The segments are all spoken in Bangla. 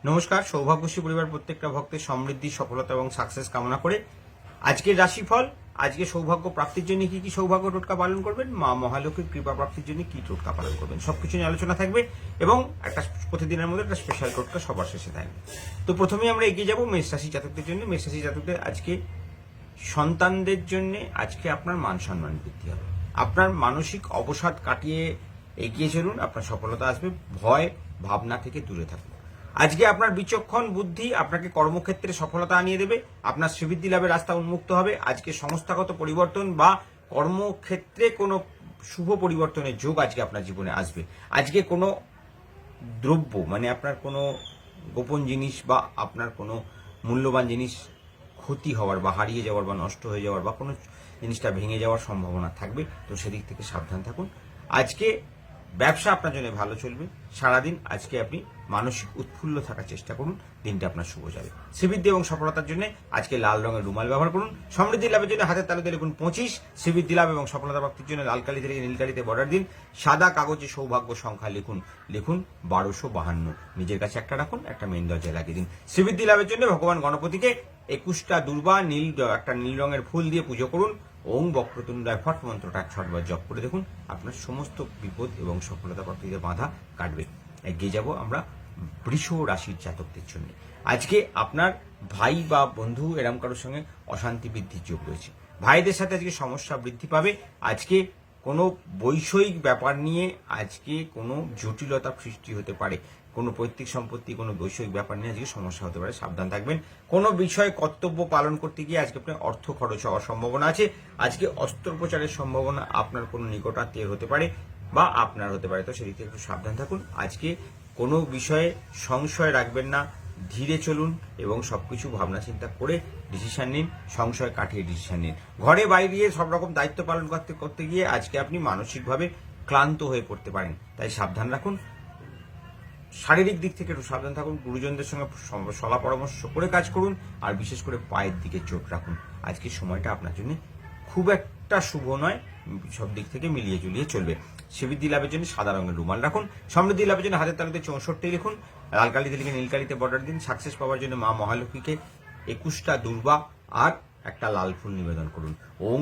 নমস্কার। সৌভাগ্যশ্রী পরিবার প্রত্যেকটা ভক্তের সমৃদ্ধি, সফলতা এবং সাকসেস কামনা করে আজকের রাশিফল, আজকে সৌভাগ্য প্রাপ্তির জন্য কি কি সৌভাগ্য টোটকা পালন করবেন, মা মহালক্ষ্মীর কৃপা প্রাপ্তির জন্য কি টোটকা পালন করবেন, সবকিছু নিয়ে আলোচনা থাকবে এবং একটা প্রতিদিনের মধ্যে একটা স্পেশাল টোটকা সবার শেষে থাকবে। তো প্রথমেই আমরা এগিয়ে যাব মেষ রাশি জাতকদের জন্য। মেষ রাশি জাতকদের আজকে সন্তানদের জন্য আজকে আপনার মান সম্মান বৃদ্ধি হবে। আপনার মানসিক অবসাদ কাটিয়ে এগিয়ে চলুন, আপনার সফলতা আসবে। ভয় ভাবনা থেকে দূরে থাকুন। আজকে আপনার বিচক্ষণ বুদ্ধি আপনাকে কর্মক্ষেত্রে সফলতা আনিয়ে দেবে। আপনার শ্রীবৃদ্ধি লাভের রাস্তা উন্মুক্ত হবে। আজকে সংস্থাগত পরিবর্তন বা কর্মক্ষেত্রে কোনো শুভ পরিবর্তনের যোগ আজকে আপনার জীবনে আসবে। আজকে কোনো দ্রব্য মানে আপনার কোনো গোপন জিনিস বা আপনার কোনো মূল্যবান জিনিস ক্ষতি হওয়ার বা হারিয়ে যাওয়ার বা নষ্ট হয়ে যাওয়ার বা কোনো জিনিসটা ভেঙে যাওয়ার সম্ভাবনা থাকবে। তো সেদিক থেকে সাবধান থাকুন। আজকে ব্যবসা আপনার জন্য ভালো চলবে। সারাদিন আজকে আপনি মানসিক উৎফুল্ল থাকার চেষ্টা করুন, দিনটা আপনার শুভ যাবে। শ্রীবৃদ্ধি এবং সফলতার জন্য আজকে লাল রঙের রুমাল ব্যবহার করুন। সমৃদ্ধি লাভের জন্য হাতের তালুতে লিখুন 25। শ্রীবৃদ্ধি লাভ এবং সফলতা প্রাপ্তির জন্য লাল কালি থেকে নীল কালিতে বর্ডার দিন। সাদা কাগজে সৌভাগ্য সংখ্যা লিখুন 1252। নিজের কাছে একটা রাখুন, একটা মেন দরজায় লাগিয়ে দিন। শ্রীবৃদ্ধি লাভের জন্য ভগবান গণপতিকে 21টা দুর্বা একটা নীল রঙের ফুল দিয়ে পুজো করুন। ওং বক্রতুণ্ডায় ফট মন্ত্রটা 6 বার জপ করে দেখুন, আপনার সমস্ত বিপদ এবং সফলতা প্রাপ্তিতে বাধা কাটবে। এগিয়ে যাব আমরা বৃষ রাশির জাতকদের জন্য। আজকে আপনার ভাই বা বন্ধু এরম কারোর সঙ্গে অশান্তি বৃদ্ধির যোগ রয়েছে। ভাইদের সাথে আজকে সমস্যা বৃদ্ধি পাবে। আজকে কোনো বৈষয়িক ব্যাপার নিয়ে আজকে কোনো জটিলতা সৃষ্টি হতে পারে। কোনো পৈতৃক সম্পত্তি, কোনো বৈষয়িক ব্যাপার নিয়ে আজকে সমস্যা হতে পারে, সাবধান থাকবেন। কোনো বিষয়ে কর্তব্য পালন করতে গিয়ে আজকে আপনার অর্থ খরচ হওয়ার সম্ভাবনা আছে। আজকে অস্ত্রোপচারের সম্ভাবনা আপনার কোনো নিকটাত্মীয় হতে পারে বা আপনার হতে পারে। তো সেদিক থেকে একটু সাবধান থাকুন। আজকে কোনো বিষয়ে সংশয় রাখবেন না, ধীরে চলুন এবং সবকিছু ভাবনা চিন্তা করে ডিসিশন নিন, সংশয় কাটিয়ে ডিসিশন নিন। ঘরে বাইরে সব রকম দায়িত্ব পালন করতে গিয়ে আজকে আপনি মানসিকভাবে ক্লান্ত হয়ে পড়তে পারেন, তাই সাবধান রাখুন। শারীরিক দিক থেকে একটু সাবধান থাকুন। গুরুজনদের সঙ্গে সলা পরামর্শ করে কাজ করুন, আর বিশেষ করে পায়ের দিকে চোখ রাখুন। আজকের সময়টা আপনার জন্য খুব একটা শুভ নয়, সব দিক থেকে মিলিয়ে জুলিয়ে চলবে। শ্রীবৃদ্ধি লাভের জন্য সাদা রঙের রুমাল রাখুন। সমৃদ্ধি লাভের জন্য হাতের তালুতে 64 লিখুন। লাল কালিতে লিখে নীল কালিতে বর্ডার দিন। সাকসেস পাওয়ার জন্য মা মহালক্ষ্মীকে 21টা দুর্বা আর একটা লাল ফুল নিবেদন করুন। ওং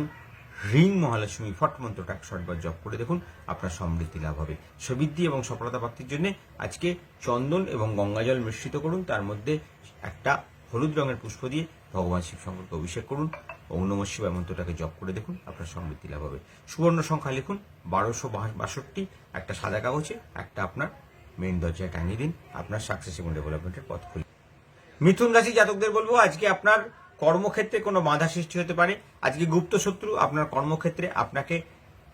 হ্রিং মহালক্ষ্মী ফট মন্ত্রটা 100 বার জপ করে দেখুন, আপনার সমৃদ্ধি লাভ হবে। শ্রীবৃদ্ধি এবং সফলতা প্রাপ্তির জন্য আজকে চন্দন এবং গঙ্গাজল মিশ্রিত করুন, তার মধ্যে একটা হলুদ রঙের পুষ্প দিয়ে ভগবান শিব শঙ্করকে অভিষেক করুন। ওং নমঃ শিবায় মন্ত্রটাকে জপ করে দেখুন, আপনার সমৃদ্ধি লাভ হবে। সুবর্ণ সংখ্যা লিখুন 1262। একটা সাদা কাগজে একটা আপনার মেন দরজায় টাঙিয়ে দিন, আপনার সাকসেস এবং ডেভেলপমেন্টের পথ খুলে। মিথুন রাশি জাতকদের বলবো, আজকে আপনার কর্মক্ষেত্রে কোনো বাধা সৃষ্টি হতে পারে। আজকে গুপ্ত শত্রু আপনার কর্মক্ষেত্রে আপনাকে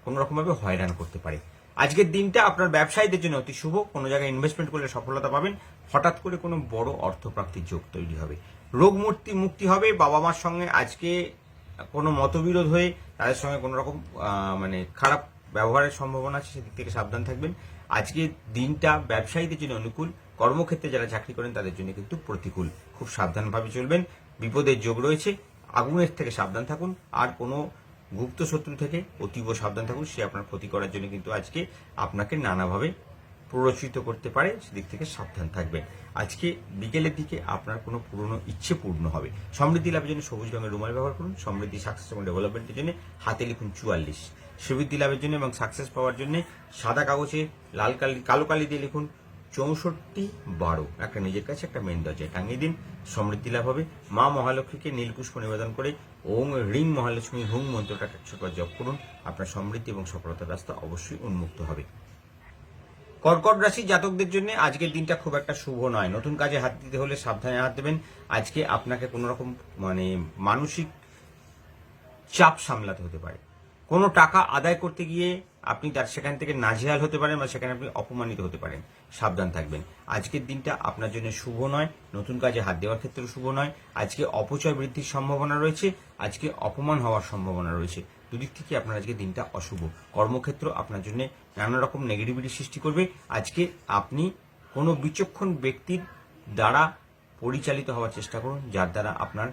কোনো রকমভাবে হয়রান করতে পারে। আজকের দিনটা আপনার ব্যবসায়ীদের জন্য অতি শুভ। কোনো জায়গায় ইনভেস্টমেন্ট করলে সফলতা পাবেন। হঠাৎ করে কোনো বড় অর্থপ্রাপ্তির যোগ তৈরি হবে। রোগ মুক্তি হবে। বাবা মার সঙ্গে আজকে কোনো মতবিরোধ হয়ে তাদের সঙ্গে কোনো রকম খারাপ ব্যবহারের সম্ভাবনা আছে, সেদিক থেকে সাবধান থাকবেন। আজকে দিনটা ব্যবসায়ীদের জন্য অনুকূল। কর্মক্ষেত্রে যারা চাকরি করেন তাদের জন্য কিন্তু প্রতিকূল। খুব সাবধানভাবে চলবেন। বিপদের যোগ রয়েছে, আগুনের থেকে সাবধান থাকুন। আর কোনো গুপ্ত শত্রু থেকে অতীব সাবধান থাকুন, সে আপনার ক্ষতি করার জন্য কিন্তু আজকে আপনাকে নানাভাবে প্ররোচিত করতে পারে, সেদিক থেকে সাবধান থাকবেন। আজকে বিকেলের দিকে আপনার কোনো পুরনো ইচ্ছে পূর্ণ হবে। সমৃদ্ধি লাভের জন্য সবুজ রঙের রুমাল ব্যবহার করুন। সমৃদ্ধি, সাকসেস এবং ডেভেলপমেন্টের জন্য হাতে লিখুন 44। শ্রীবৃদ্ধি লাভের জন্য এবং সাকসেস পাওয়ার জন্য সাদা কাগজে কালো কালি দিয়ে লিখুন 6412। একটা নিজের কাছে একটা মেন দরজায় টাঙিয়ে দিন, সমৃদ্ধি লাভ হবে। মা মহালক্ষ্মীকে নীলপুষ্প নিবেদন করে ওং রিং মহালক্ষ্মী হুং মন্ত্রটা 100 বার জপ করুন, আপনার সমৃদ্ধি এবং সফলতার রাস্তা অবশ্যই উন্মুক্ত হবে। কর্কট রাশি জাতকদের জন্য আজকের দিনটা খুব একটা শুভ নয়। নতুন কাজে হাত দিতে হলে সাবধানে হাত দেবেন। আজকে আপনাকে কোনো রকম মানসিক চাপ সামলাতে হতে পারে। কোনো টাকা আদায় করতে গিয়ে আপনি সেখান থেকে নাজেহাল হতে পারেন বা সেখানে আপনি অপমানিত হতে পারেন, সাবধান থাকবেন। আজকের দিনটা আপনার জন্য শুভ নয়। নতুন কাজে হাত দেওয়ার ক্ষেত্রেও শুভ নয়। আজকে অপচয় বৃদ্ধির সম্ভাবনা রয়েছে, আজকে অপমান হওয়ার সম্ভাবনা রয়েছে। দুদিক থেকে আপনার আজকে দিনটা অশুভ। কর্মক্ষেত্র আপনার জন্য নানা রকম নেগেটিভিটি সৃষ্টি করবে। আজকে আপনি কোনো বিচক্ষণ ব্যক্তির দ্বারা পরিচালিত হওয়ার চেষ্টা করুন, যার দ্বারা আপনার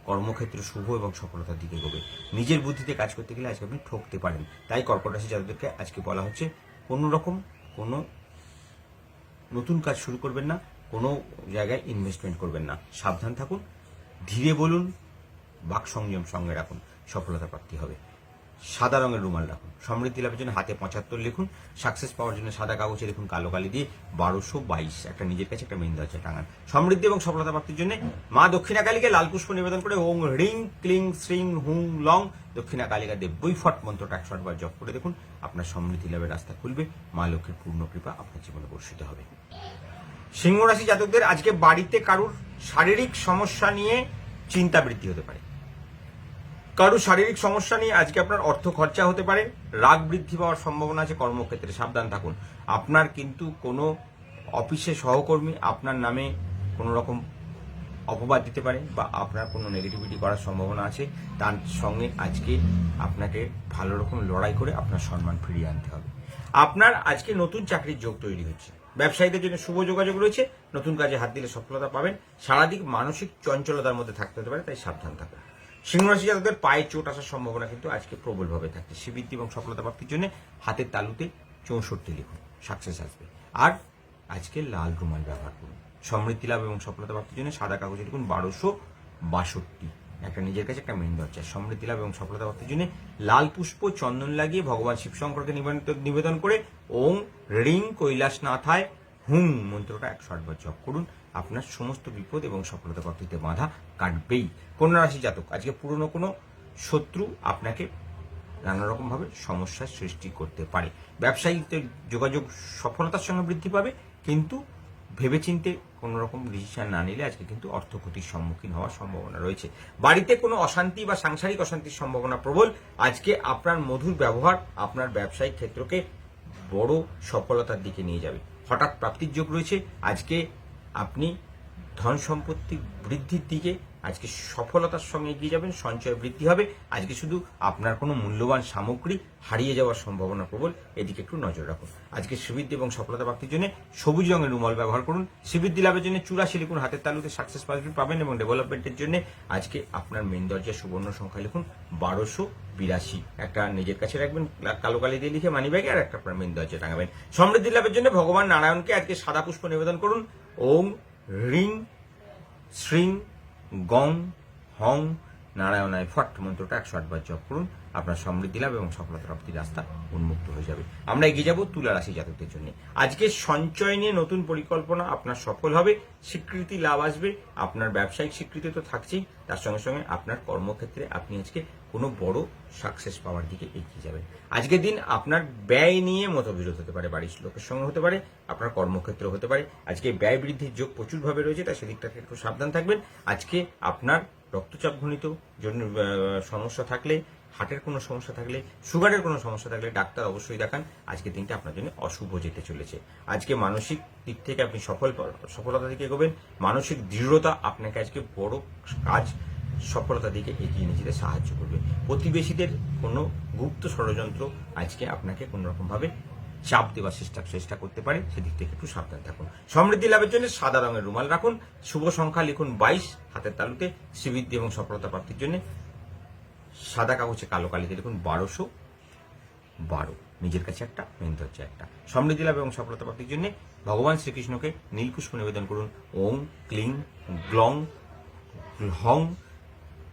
কর্মক্ষেত্র শুভ এবং সফলতার দিকে এগোবে। নিজের বুদ্ধিতে কাজ করতে গেলে আজকে আপনি ঠকতে পারেন। তাই কর্কট রাশি যাদেরকে আজকে বলা হচ্ছে কোনো রকম কোনো নতুন কাজ শুরু করবেন না, কোনো জায়গায় ইনভেস্টমেন্ট করবেন না, সাবধান থাকুন, ধীরে বলুন, বাক সংযম সঙ্গে রাখুন, সফলতা প্রাপ্তি হবে। সাদা রঙের রুমাল রাখুন। সমৃদ্ধি লাভের জন্য হাতে 75 লিখুন। সাকসেস পাওয়ার জন্য সাদা কাগজে লিখুন কালো কালি দিয়ে 1222, একটা নিজের কাছে একটা মেন দরজা টাঙান। সমৃদ্ধি এবং সফলতা প্রাপ্তির জন্য মা দক্ষিণা কালীকে লাল পুষ্প নিবেদন করে ওং রিং ক্লিং শ্রিং হুং লং দক্ষিণা কালিকা দেব বৈফট মন্ত্রটা 108 বার জপ করে দেখুন, আপনার সমৃদ্ধি লাভের রাস্তা খুলবে, মা লক্ষ্মীর পূর্ণ কৃপা আপনার জীবনে বর্ষিত হবে। সিংহ রাশি জাতকদের আজকে বাড়িতে কারুর শারীরিক সমস্যা নিয়ে চিন্তা বৃদ্ধি হতে পারে। কারো শারীরিক সমস্যা নিয়ে আজকে আপনার অর্থ খরচা হতে পারে, রাগ বৃদ্ধি পাওয়ার সম্ভাবনা আছে। কর্মক্ষেত্রে সাবধান থাকুন। আপনার কিন্তু কোনো অফিসে সহকর্মী আপনার নামে কোনো রকম অপবাদ দিতে পারে বা আপনার কোনো নেগেটিভিটি করার সম্ভাবনা আছে। তার সঙ্গে আজকে আপনাকে ভালো রকম লড়াই করে আপনার সম্মান ফিরিয়ে আনতে হবে। আপনার আজকে নতুন চাকরির যোগ তৈরি হচ্ছে। ব্যবসায়ীদের জন্য শুভ যোগাযোগ রয়েছে, নতুন কাজে হাত দিলে সফলতা পাবেন। সারাদিক মানসিক চঞ্চলতার মধ্যে থাকতে হতে পারে, তাই সাবধান থাকুন। সিংহরাশি জাতকদের পায়ে চোট আসার সম্ভাবনা কিন্তু আজকে প্রবলভাবে থাকছে। শ্রীবৃদ্ধি এবং সফলতা প্রাপ্তির জন্য হাতের তালুতে 64 লিখুন, সাকসেস আসবে। আর আজকে লাল রুমাল ব্যবহার করুন। সমৃদ্ধি লাভ এবং সফলতা প্রাপ্তির জন্য সাদা কাগজে লিখুন 1262, একটা নিজের কাছে একটা মেন দরজা। সমৃদ্ধি লাভ এবং সফলতা প্রাপ্তির জন্য লাল পুষ্প চন্দন লাগিয়ে ভগবান শিবশঙ্করকে নিবেদন করে ওং রিং কৈলাসনাথায় হুং মন্ত্রটা 108 বার জপ করুন। আপনার সমস্ত বিপদ এবং সফলতা প্রাপ্তিতে বাধা কাটবেই। কন্যা রাশি জাতক, আজকে পুরনো কোনো শত্রু আপনাকে নানা রকম ভাবে সমস্যার সৃষ্টি করতে পারে। ব্যবসায়িক যোগাযোগ সফলতার সঙ্গে বৃদ্ধি পাবে, কিন্তু ভেবেচিন্তে কোনো রকম ডিসিশন না নিলে আজকে কিন্তু অর্থ ক্ষতির সম্মুখীন হওয়ার সম্ভাবনা রয়েছে। বাড়িতে কোনো অশান্তি বা সাংসারিক অশান্তির সম্ভাবনা প্রবল। আজকে আপনার মধুর ব্যবহার আপনার ব্যবসায়িক ক্ষেত্রকে বড় সফলতার দিকে নিয়ে যাবে। হঠাৎ প্রাপ্তির যোগ রয়েছে। আজকে আপনি ধন সম্পত্তি বৃদ্ধির দিকে আজকে সফলতার সঙ্গে এগিয়ে যাবেন, সঞ্চয় বৃদ্ধি হবে। আজকে শুধু আপনার কোনো মূল্যবান সামগ্রী হারিয়ে যাওয়ার সম্ভাবনা প্রবল, এদিকে একটু নজর রাখুন। আজকে শ্রীবৃদ্ধি এবং সফলতা প্রাপ্তির জন্য সবুজ রঙের রুমাল ব্যবহার করুন। শ্রীবৃদ্ধি লাভের জন্য 84 লিখুন, হাতের তালুতে সাকসেস পাবেন। এবং ডেভেলপমেন্টের জন্য আজকে আপনার মেন দরজায় সুবর্ণ সংখ্যা লিখুন 1282, একটা নিজের কাছে রাখবেন কালো কালি দিয়ে লিখে মানি ব্যাগে, আর একটা আপনার মেন দরজায় টাঙাবেন। সমৃদ্ধি লাভের জন্য ভগবান নারায়ণকে আজকে সাদা পুষ্প নিবেদন করুন। ওং রিং শ্রিং গং হং নারায়ণায় ফট মন্ত্রটা 108 বার জপ করুন। আপনার সমৃদ্ধি লাভ এবং সফলতা প্রাপ্তির রাস্তা উন্মুক্ত হয়ে যাবে। আমরা এগিয়ে যাব তুলা রাশি জাতকদের জন্য। আজকে সঞ্চয় নিয়ে নতুন পরিকল্পনা আপনার সফল হবে, স্বীকৃতি লাভ আসবে। আপনার ব্যবসায়িক স্বীকৃতি তো থাকছেই, তার সঙ্গে সঙ্গে আপনার কর্মক্ষেত্রে আপনি আজকে কোনো বড় সাকসেস পাওয়ার দিকে এগিয়ে যাবেন। আজকের দিন আপনার ব্যয় নিয়ে মতবিরোধ হতে পারে, বাড়ির লোকের সঙ্গে হতে পারে, আপনার কর্মক্ষেত্রে হতে পারে। আজকে ব্যয় বৃদ্ধির যোগ প্রচুরভাবে রয়েছে, তাই সেদিকটাকে একটু সাবধান থাকবেন। আজকে আপনার রক্তচাপজনিত জন্য সমস্যা থাকলে, হার্টের কোনো সমস্যা থাকলে, সুগারের কোনো সমস্যা থাকলে ডাক্তার অবশ্যই দেখান। আজকের দিনটা আপনার জন্য অশুভ যেতে চলেছে। আজকে মানসিক দিক থেকে আপনি সফলতা দিকে এগোবেন। মানসিক দৃঢ়তা আপনাকে আজকে বড় কাজ সফলতার দিকে এগিয়ে নিয়ে যেতে সাহায্য করবে। প্রতিবেশীদের কোনো গুপ্ত ষড়যন্ত্র আজকে আপনাকে কোনো রকম ভাবে চাপ দেওয়ার চেষ্টা করতে পারে, সেদিক থেকে একটু সাবধান থাকুন। সমৃদ্ধি লাভের জন্য সাদা রঙের রুমাল রাখুন। শুভ সংখ্যা লিখুন 22, হাতের তালুতে শ্রীবৃদ্ধি এবং সফলতা প্রাপ্তির জন্য সাদা কাগজে কালো কালিতে লিখুন 1212, নিজের কাছে একটা মেন দরজা একটা। সমৃদ্ধি লাভ এবং সফলতা প্রাপ্তির জন্য ভগবান শ্রীকৃষ্ণকে নীলপুষ্প নিবেদন করুন। ওং ক্লিং গ্লং হং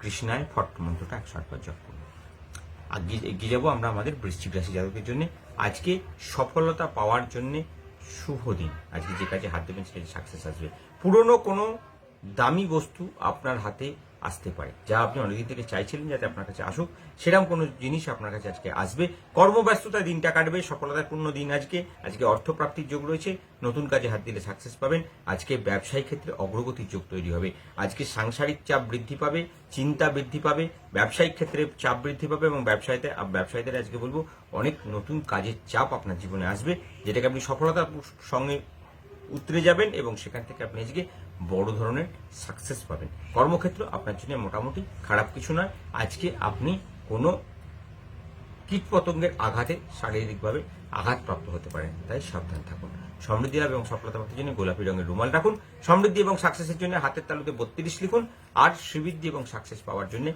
কৃষ্ণায় ফট মন্ত্রটা 108 বার জপ করুন। এগিয়ে যাবো আমরা আমাদের বৃশ্চিক রাশি জাতকের জন্য। আজকে সফলতা পাওয়ার জন্য শুভ দিন। আজকে যে কাজে হাত দেবেন সেটা সাকসেস আসবে। পুরনো কোনো দামি বস্তু আপনার হাতে আসতে পারে, যা আপনি অনেকদিন থেকে চাইছিলেন যাতে আপনার কাছে আসুক, সেরকম কোনো জিনিস আপনার কাছে আজকে আসবে। কর্মব্যস্ততায় দিনটা কাটবে, সফলতার পূর্ণ দিন আজকে। আজকে অর্থপ্রাপ্তির যোগ রয়েছে, নতুন কাজে হাত দিলে সাকসেস পাবেন। আজকে ব্যবসায়িক ক্ষেত্রে অগ্রগতির যোগ তৈরি হবে। আজকে সাংসারিক চাপ বৃদ্ধি পাবে, চিন্তা বৃদ্ধি পাবে, ব্যবসায়িক ক্ষেত্রে চাপ বৃদ্ধি পাবে এবং ব্যবসায়ীদের আজকে বলবো অনেক নতুন কাজের চাপ আপনার জীবনে আসবে, যেটাকে আপনি সফলতার সঙ্গে উতরে যাবেন এবং সেখান থেকে আপনি আজকে বড় ধরনের সাকসেস পাবেন। কর্মক্ষেত্র আপনার জন্য মোটামুটি খারাপ কিছু নয়। আজকে আপনি কোনো কীটপতঙ্গের আঘাতে শারীরিকভাবে আঘাতপ্রাপ্ত হতে পারেন, তাই সাবধান থাকুন। সমৃদ্ধি লাভ এবং সফলতা প্রাপ্তির জন্য গোলাপি রঙের রুমাল রাখুন। সমৃদ্ধি এবং সাকসেসের জন্য হাতের তালুতে 32 লিখুন। আর শ্রীবৃদ্ধি এবং সাকসেস পাওয়ার জন্য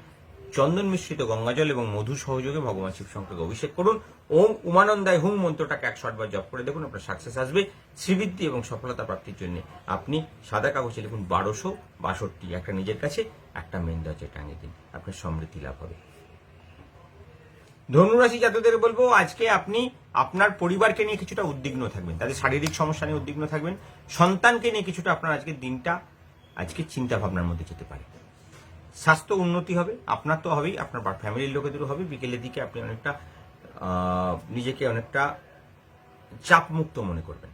চন্দন মিশ্রিত গঙ্গাজল এবং মধু সহযোগে ভগবান শিব শঙ্করকে অভিষেক করুন। ওম উমানন্দায় হুম মন্ত্রটাকে 108 বার জপ করে দেখুন, আপনার সাকসেস আসবে। শ্রীবৃদ্ধি এবং সফলতা প্রাপ্তির জন্য আপনি সাদা কাগজে লিখুন 1262, একটা নিজের কাছে, একটা মেন দরজায় টাঙিয়ে দিন, আপনার সমৃদ্ধি লাভ হবে। ধনুরাশি জাতকদের বলবো, আজকে আপনি আপনার পরিবারকে নিয়ে কিছুটা উদ্বিগ্ন থাকবেন, তাদের শারীরিক সমস্যা নিয়ে উদ্বিগ্ন থাকবেন, সন্তানকে নিয়ে কিছুটা আপনার আজকের দিনটা আজকে চিন্তা ভাবনার মধ্যে যেতে পারে। স্বাস্থ্য উন্নতি হবে, আপনার তো হবেই, আপনার ফ্যামিলির লোকেদেরও হবে। বিকেলের দিকে আপনি অনেকটা নিজেকে অনেকটা চাপ মুক্ত মনে করবেন।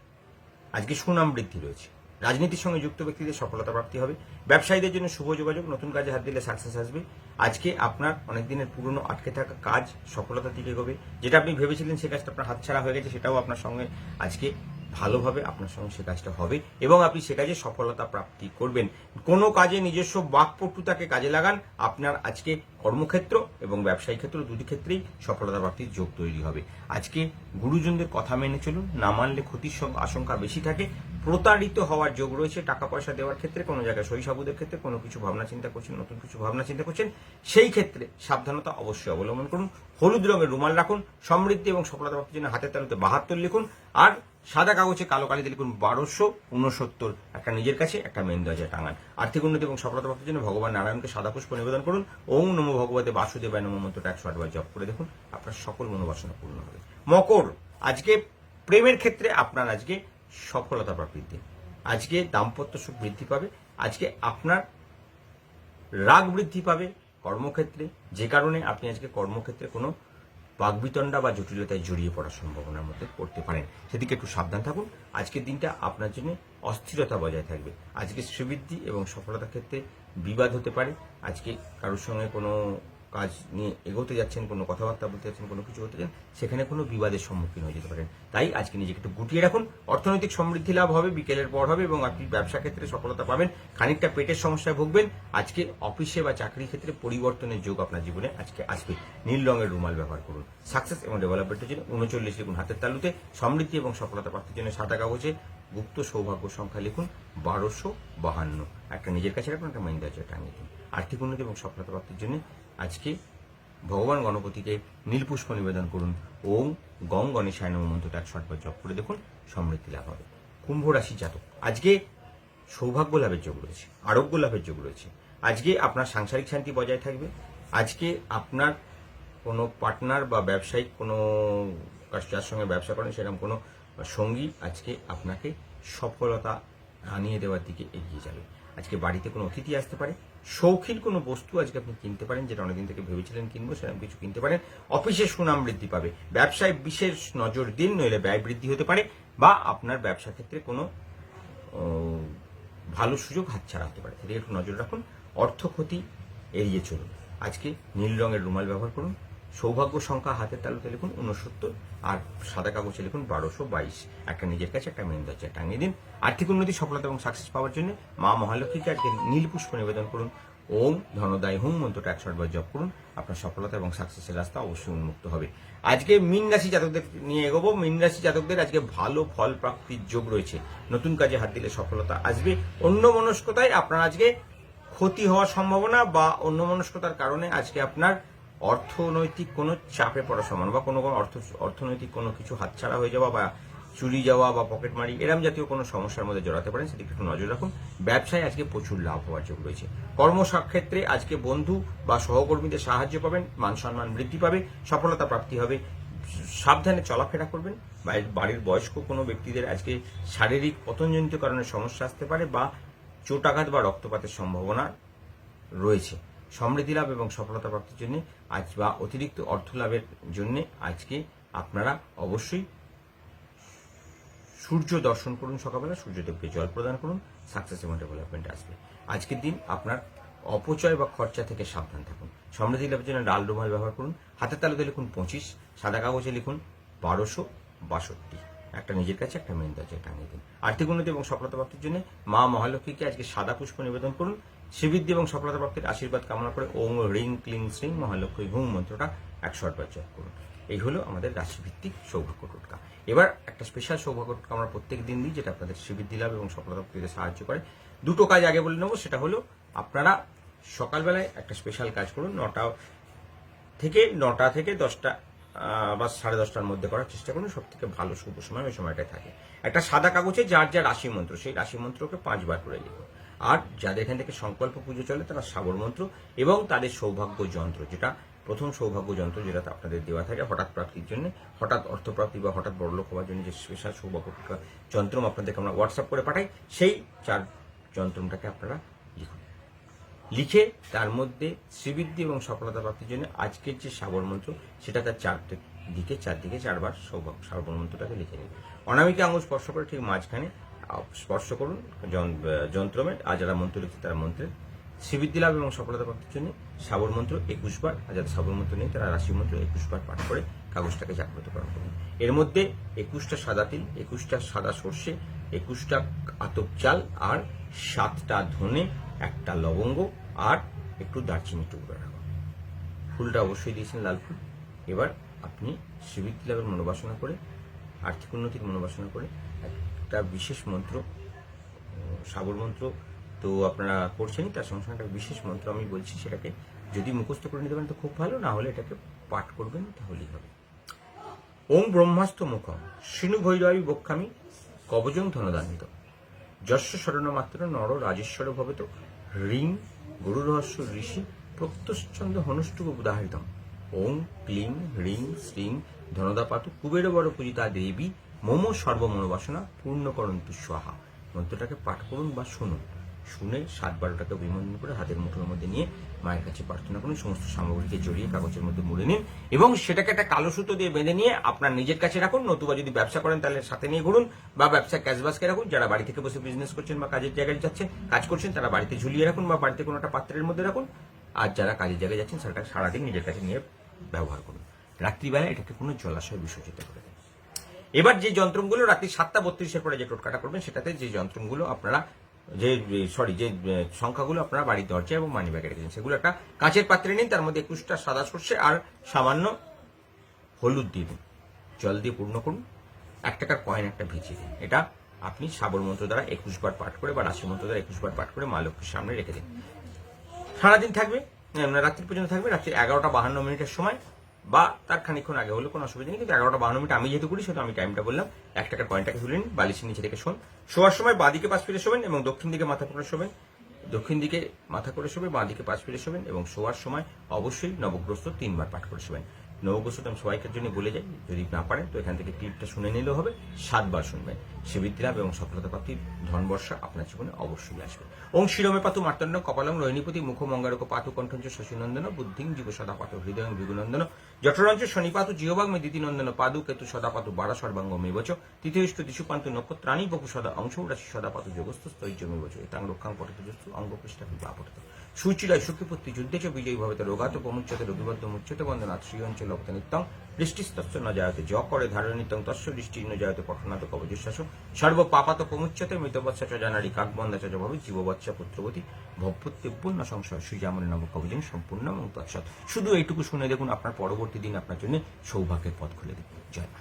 আজকে সুনাম বৃদ্ধি রয়েছে। রাজনীতির সঙ্গে যুক্ত ব্যক্তিদের সফলতা প্রাপ্তি হবে। ব্যবসায়ীদের জন্য শুভ যোগাযোগ, নতুন কাজে হাত দিলে সাকসেস আসবে। আজকে আপনার অনেক দিনের পুরনো আটকে থাকা কাজ সফলতার দিকে এগোবে। যেটা আপনি ভেবেছিলেন সে কাজটা আপনার হাতছাড়া হয়ে গেছে, সেটাও আপনার সঙ্গে আজকে ভালোভাবে আপনার সঙ্গে সে কাজটা হবে এবং আপনি সে কাজে সফলতা প্রাপ্তি করবেন। কোনো কাজে নিজস্ব বাকপটুতাকে কাজে লাগান, আপনার আজকে কর্মক্ষেত্র এবং ব্যবসায়িক ক্ষেত্র দুটি ক্ষেত্রেই সফলতা প্রাপ্তির যোগ তৈরি হবে। আজকে গুরুজনদের কথা মেনে চলুন, না মানলে ক্ষতির আশঙ্কা বেশি থাকে। প্রতারিত হওয়ার যোগ রয়েছে টাকা পয়সা দেওয়ার ক্ষেত্রে, কোনো জায়গায় সই সাবুদের ক্ষেত্রে কোনো কিছু ভাবনা চিন্তা করছেন, নতুন কিছু ভাবনা চিন্তা করছেন, সেই ক্ষেত্রে সাবধানতা অবশ্যই অবলম্বন করুন। হলুদ রঙের রুমাল রাখুন, সমৃদ্ধি এবং সফলতা প্রাপ্তির জন্য হাতের তালুতে 72 লিখুন, আর সাদা কাগজে কালো কালিতে লিখুন 1269, একটা নিজের কাছে, একটা মেন দরজায় টাঙান। আর্থিক উন্নতি এবং সফলতা প্রাপ্তির জন্য ভগবান নারায়ণকে সাদা পুষ্প নিবেদন করুন। ওম নমো ভগবতে বাসুদেবায় নমো মন্ত্রটা 108 বার জপ করে দেখুন, আপনার সকল মনোবাসনা পূর্ণ হবে। মকর, আজকে প্রেমের ক্ষেত্রে আপনার আজকে সফলতা প্রাপ্তির দিন। আজকে দাম্পত্য সুখ বৃদ্ধি পাবে। আজকে আপনার রাগ বৃদ্ধি পাবে কর্মক্ষেত্রে, যে কারণে আপনি আজকে কর্মক্ষেত্রে কোনো বাগবিতণ্ডা বা জটিলতায় জড়িয়ে পড়ার সম্ভাবনার মধ্যে পড়তে পারেন, সেদিকে একটু সাবধান থাকুন। আজকের দিনটা আপনার জন্য অস্থিরতা বজায় থাকবে। আজকে শ্রীবৃদ্ধি এবং সফলতার ক্ষেত্রে বিবাদ হতে পারে। আজকে কারোর সঙ্গে কোনো কাজ নিয়ে এগোতে যাচ্ছেন, কোনো কথাবার্তা বলতে যাচ্ছেন, কোনো কিছু করতে যাচ্ছেন, সেখানে কোনো বিবাদের সম্মুখীন হয়ে যেতে পারেন। তাই আজকে নিজেকে একটু গুটিয়ে রাখুন। অর্থনৈতিক সমৃদ্ধি লাভ হবে বিকেলের পর হবে এবং আপনি ব্যবসা ক্ষেত্রে সফলতা পাবেন। খানিকটা পেটের সমস্যায় ভুগবেন। আজকে অফিসে বা চাকরির ক্ষেত্রে পরিবর্তনের যোগ আপনার জীবনে আজকে আসবে। নীল রঙের রুমাল ব্যবহার করুন। সাকসেস এবং ডেভেলপমেন্টের জন্য 39 লিখুন হাতের তালুতে। সমৃদ্ধি এবং সফলতা প্রাপ্তির জন্য সাদা কাগজে গুপ্ত সৌভাগ্য সংখ্যা লিখুন 1252, একটা নিজের কাছে রাখুন, একটা মেন দরজায় টাঙিয়ে দিন। আর্থিক উন্নতি এবং সফলতা প্রাপ্তির জন্য আজকে ভগবান গণপতিকে নীলপুষ্প নিবেদন করুন। ওম গং গণেশায় নমঃ মন্ত্রটা 108 বার জপ করে দেখুন, সমৃদ্ধি লাভ হবে। কুম্ভ রাশি জাতক, আজকে সৌভাগ্য লাভের যোগ রয়েছে, আরোগ্য লাভের যোগ রয়েছে। আজকে আপনার সাংসারিক শান্তি বজায় থাকবে। আজকে আপনার কোনো পার্টনার বা ব্যবসায়িক কোনো যার সঙ্গে ব্যবসা করেন সেরকম কোনো সঙ্গী আজকে আপনাকে সফলতা আনিয়ে দেওয়ার দিকে এগিয়ে যাবে। আজকে বাড়িতে কোনো অতিথি আসতে পারে। শৌখিন কোনো বস্তু আজকে আপনি কিনতে পারেন, যেটা অনেকদিন থেকে ভেবেছিলেন কিনবো, সেরকম কিছু কিনতে পারেন। অফিসে সুনাম বৃদ্ধি পাবে। ব্যবসায় বিশেষ নজর দিন, নইলে ব্যয় বৃদ্ধি হতে পারে বা আপনার ব্যবসা ক্ষেত্রে কোনো ভালো সুযোগ হাতছাড়া হতে পারে, সেদিকে একটু নজর রাখুন। অর্থ ক্ষতি এড়িয়ে চলুন। আজকে নীল রঙের রুমাল ব্যবহার করুন। সৌভাগ্য সংখ্যা হাতের তালুতে লিখুন 69, আর সাদা কাগজে লিখুন 1222, একটা নিজের কাছে, একটা মেন দরজায় টাঙিয়ে দিন। আর্থিক উন্নতি, সফলতা এবং সাকসেস পাওয়ার জন্য মা মহালক্ষ্মীকে আজকে নীল পুষ্প নিবেদন করুন। ওম ধনদায় হুম মন্ত্রটা 108 বার জপ করুন, আপনার সফলতা এবং সাকসেসের রাস্তা অবশ্যই উন্মুক্ত হবে। আজকে মীন রাশি জাতকদের নিয়ে এগোবো। মীন রাশি জাতকদের আজকে ভালো ফল প্রাপ্তির যোগ রয়েছে। নতুন কাজে হাত দিলে সফলতা আসবে। অন্যমনস্কতায় আপনার আজকে ক্ষতি হওয়ার সম্ভাবনা বা অন্যমনস্কতার কারণে আজকে আপনার অর্থনৈতিক কোনো চাপে পড়ার সম্ভাবনা বা কোনো অর্থনৈতিক কোনো কিছু হাতছাড়া হয়ে যাওয়া বা চুরি যাওয়া বা পকেটমারি এরম জাতীয় কোনো সমস্যার মধ্যে জড়াতে পারেন, সেদিকে একটু নজর রাখুন। ব্যবসায় আজকে প্রচুর লাভ হওয়ার যোগ রয়েছে। কর্মক্ষেত্রে আজকে বন্ধু বা সহকর্মীদের সাহায্য পাবেন, মান সম্মান বৃদ্ধি পাবে, সফলতা প্রাপ্তি হবে। সাবধানে চলাফেরা করবেন। বাড়ির বয়স্ক কোনো ব্যক্তিদের আজকে শারীরিক পতনজনিত কারণে সমস্যা আসতে পারে বা চোটাঘাত বা রক্তপাতের সম্ভাবনা রয়েছে। সমৃদ্ধি লাভ এবং সফলতা প্রাপ্তির জন্য আজ বা অতিরিক্ত অর্থ লাভের জন্য আজকে আপনারা অবশ্যই সূর্য দর্শন করুন। সকালবেলা সূর্যদেবকে জল প্রদান করুন, সাকসেস এবং ডেভেলপমেন্ট আসবে। আজকের দিন আপনার অপচয় বা খরচা থেকে সাবধান থাকুন। সমৃদ্ধি লাভের জন্য লাল রুমাল ব্যবহার করুন। হাতের তালুতে লিখুন 25, সাদা কাগজে লিখুন 1262, একটা নিজের কাছে, একটা মেন দরজায় টাঙিয়ে দিন। আর্থিক উন্নতি এবং সফলতা প্রাপ্তির জন্য মা মহালক্ষ্মীকে আজকে সাদা পুষ্প নিবেদন করুন। শ্রীবৃদ্ধি এবং সফলতা প্রাপ্তির আশীর্বাদ কামনা করে ওম হ্রিং ক্লিং শ্রীং মহালক্ষ্মী হুম মন্ত্রটা 108 বার জপ করুন। এই হলো আমাদের রাশিভিত্তিক সৌভাগ্য টোটকা। এবার একটা স্পেশাল সৌভাগ্য টোটকা আমরা প্রত্যেক দিন দিই, যেটা আপনাদের শ্রীবৃদ্ধি লাভ এবং সফলতা প্রাপ্তিতে সাহায্য করে। দুটো কাজ আগে বলে নেবো, সেটা হলো আপনারা সকালবেলায় একটা স্পেশাল কাজ করুন, 9টা থেকে 10টা বা 10:30টার মধ্যে করার চেষ্টা করুন। সব থেকে ভালো শুভ সময় ওই সময়টায় থাকে। একটা সাদা কাগজে যার যা রাশি মন্ত্র, সেই রাশি মন্ত্রকে 5 বার করে লিখুন। আর যাদের এখান থেকে সংকল্প পুজো চলে তারা সাবর মন্ত্র এবং তাদের সৌভাগ্য যন্ত্র, যেটা প্রথম সৌভাগ্য যন্ত্র যেটা আপনাদের দেওয়া থাকে হঠাৎ প্রাপ্তির জন্য, হঠাৎ অর্থপ্রাপ্তি বা হঠাৎ বড়লোক হওয়ার জন্য যে স্পেশাল সৌভাগ্য যন্ত্র আপনাদেরকে আমরা হোয়াটসঅ্যাপ করে পাঠাই, সেই 4 যন্ত্রটাকে আপনারা লিখুন। লিখে তার মধ্যে শ্রীবৃদ্ধি এবং সফলতা প্রাপ্তির জন্য আজকের যে সাবর মন্ত্র, সেটা তার চারদিকে 4বার সাবর মন্ত্রটাকে লিখে নিন। অনামিকা আঙুল স্পর্শ করে ঠিক মাঝখানে স্পর্শ করুন যন্ত্রমের। আর যারা মন্ত্র লিখছে তারা মন্ত্রের শ্রীবৃদ্ধি লাভ এবং সফলতা প্রাপ্তির জন্য সাবর মন্ত্র 21 বার, আর যারা সাবর মন্ত্র নেই তারা রাশি মন্ত্র 21 বার পাঠ করে কাগজটাকে জাগ্রতকরণ করুন। এর মধ্যে 21টা সাদা তিল, 21টা সাদা সর্ষে, 21টা আতপ চাল, আর 7টা ধনে, 1টা লবঙ্গ, আর একটু দারচিনি টুকরো রাখুন। ফুলটা অবশ্যই দিয়েছেন লাল ফুল। এবার আপনি শ্রীবৃদ্ধি লাভের মনোবাসনা করে, আর্থিক উন্নতির মনোবাসনা করে একটা বিশেষ মন্ত্র, সাবর মন্ত্র তো আপনারা করছেনই, তার সঙ্গে সঙ্গে একটা বিশেষ মন্ত্র আমি বলছি, সেটাকে যদি মুখস্থ করে নিতে পারেন তো খুব ভালো, না হলে এটাকে পাঠ করবেন তাহলেই হবে। ওম ব্রহ্মাস্ত্র মুখম শ্রীণু ভৈরবী বক্ষামি কবজং ধনদান্বিত যস্য শরণমাত্র নর রাজেশ্বর ভবেত রিং গুরু রহস্য ঋষি প্রত্যশ্চন্দ্র হনুষ্টুক উদাহৃতম ওং ক্লিং হ্রিং শ্রীং ধনদাপাতু কুবের বড় পূজিতা দেবী মম সর্বমনোবাসনা পূর্ণকরন্তু স্বাহা। মন্ত্রটাকে পাঠ করুন বা শুনুন, শুনে 7বার ওটাকে অভিমন্ত্রণ করে হাতের মুঠোর মধ্যে নিয়ে মায়ের কাছে প্রার্থনা করুন। সমস্ত সামগ্রীকে জড়িয়ে কাগজের মধ্যে মুড়ে নিন এবং সেটাকে একটা কালো সুতো দিয়ে বেঁধে নিয়ে আপনার নিজের কাছে রাখুন। নতুবা যদি ব্যবসা করেন তাহলে সাথে নিয়ে ঘুরুন, বা ব্যবসা ক্যাশবাসকে রাখুন। যারা বাড়ি থেকে বসে বিজনেস করছেন বা কাজের জায়গায় যাচ্ছেন, কাজ করছেন, তারা বাড়িতে ঝুলিয়ে রাখুন বা বাড়িতে কোনো একটা পাত্রের মধ্যে রাখুন। আর যারা কাজের জায়গায় যাচ্ছেন সেটা সারাদিন নিজের কাছে নিয়ে ব্যবহার করুন। রাত্রিবেলা এটাকে কোনো জলাশয় বিসর্জিত করে দেন। এবার যে যন্ত্রগুলো রাত্রি 7:32-এর পরে যে টোটকাটা করবেন, সেটাতে যে যন্ত্রগুলো আপনারা যে সংখ্যাগুলো আপনারা বাড়ির দরজা এবং মানি ব্যাগে রেখেছেন, সেগুলো একটা কাঁচের পাত্রে নিন। তার মধ্যে 21টা সাদা সর্ষে আর সামান্য হলুদ দিয়ে দিন, জল দিয়ে পূর্ণ করুন। 1 টাকার কয়েন একটা ভিজিয়ে দিন। এটা আপনি সাবর মন্ত্র দ্বারা 21 বার পাঠ করে বা রাশি মন্ত্র দ্বারা 21 বার পাঠ করে মা লক্ষ্মীর সামনে রেখে দিন। সারাদিন থাকবে, রাত্রি পর্যন্ত থাকবে। রাত্রি 11:52 সময় বা তার খানিক্ষণ আগে হলে কোনো অসুবিধা নেই, কিন্তু 11:52 আমি যেহেতু করি সেহেতু আমি টাইমটা বললাম। 1 টাকার কয়েনটাকে তুলে নিন, বালিশের নিচে থেকে শোন। শোয়ার সময় বাঁ দিকে পাশ ফিরে শোবেন এবং দক্ষিণ দিকে মাথা করে শোবেন। দক্ষিণ দিকে মাথা করে শোবে, বাঁ দিকে পাশ ফিরে শোবেন এবং শোয়ার সময় অবশ্যই নবগ্রস্ত 3 বার পাঠ করে শোবেন। নবগ্রস্ত আমি সবাইকার জন্য বলে যাই, যদি না পারেন তো এখান থেকে ক্লিপটা শুনে নিলেও হবে। 7 বার শুনবেন। শ্রীবৃদ্ধি লাভ এবং সফলতা প্রাপ্তির ধন বর্ষা আপনার জীবনে অবশ্যই আসবে। ওং শিরোমে পাতু মার্তণ্ড কপালং রোহিণীপতি মুখ মঙ্গারক পাতু কণ্ঠঞ্চ শশীনন্দন বুদ্ধিং জীব সদাপাত হৃদয়ং বিগুনন্দন জঠরঞ্চ শনিপাতু জিহবাগ মে দিতিনন্দন পাদু কেতু সদাপাতু বাড়া সর্বাঙ্গ মেবচ তৃতীয়ষ্ঠ দিশুপান্তু নক্ষত্রাণী বপু সদা অংশ রাশি সদাপাতু যোগস্থ স্তৈর্য মেবচ এতাং রক্ষাং পঠিত জস্তু অঙ্গ পৃষ্ঠা বা পঠিত সুচিরায় সুখীপত্তি যুদ্ধে চ বিজয়ী ভবেত রোগাত প্রমুচ্যতে রবিবদ্ধ মুচ্যতে বন্দনাথ শ্রীঅঞ্চল লক্ত নিত্যং দৃষ্টিস্তস্য ন জায়তে য করে ধারণ নিত্যং তস্য দৃষ্টি ন জায়তে পঠনাত কবজশ্বাস সর্ব পাপাত প্রমুচ্যতে মৃতবৎসা চ জানারি কাকবন্ধা চ ভবে জীববৎসা পুত্রবতী ভবপুত্রেপূর্ণ সংশয় শ্রীজামনে নব কবজিং সম্পূর্ণ এবং তৎসৎ। শুধু এইটুকু শুনে দেখুন, আপনার পরবর্তী দিন আপনার জন্য সৌভাগ্যের পথ খুলে দেবে। জয় মা।